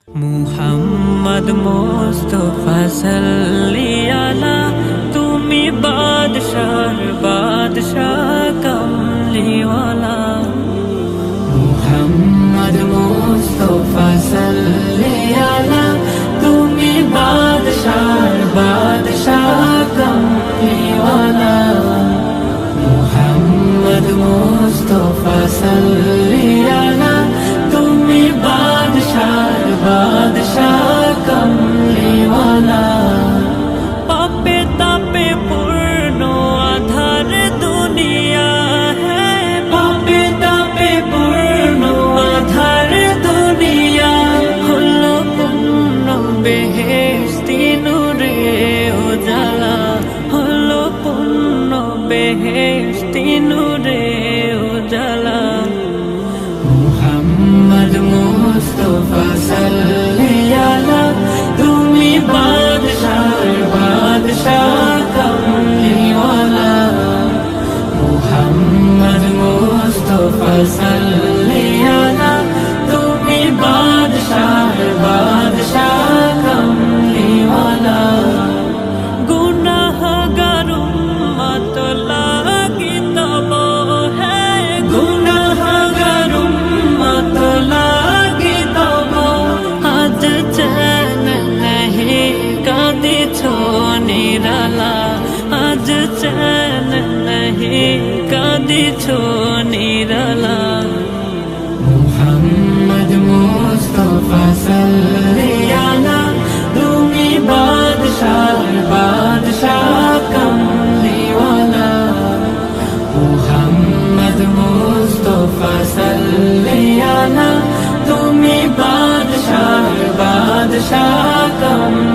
মুহাম্মদ মুস্তাফা সাল্লি আলা, তুমি বাদশার বাদশাহ কমলিওয়ালা। মুহাম্মদ মুস্তাফা সাল্লি আলা, তুমি বাদশার বাদশাহ কমলিওয়ালা। মুহাম্মদ মুস্তাফা সাল্লি আলা, তুমি বাদশার বাদশাহ কমলিওয়ালা। পাপে তাপে পূর্ণ আধার দুনিয়া হ্যাঁ, পাপে তাপে পূর্ণ আধার দুনিয়া। হলো পূর্ণ বেহেশতি নূরে উজালা, হলো পূর্ণ বেহেশতি নূরে উজালা। মুহাম্মদ মুস্তাফা সাল্লি আলা, তুমি বাদশার বাদশাহ কমলিওয়ালা। মুহাম্মদ মুস্তাফা সাল্লি আলা, তুমি বাদশার বাদশাহ কমলিওয়ালা। গুনাহগার উম্মত লাগি তব হ্যাঁ, গুনাহগার উম্মত লাগি তব। আজ চैन नहीं কাঁদিছ নিরালা, আজ चैन नहीं কাঁদিছ নিরালা। মুহাম্মদ মুস্তাফা সাল্লি আলা, তুমি বাদশার বাদশাহ কমলিওয়ালা। মুহাম্মদ মুস্তাফা সাল্লি আলা, তুমি বাদশার বাদশাহ কমলিওয়ালা।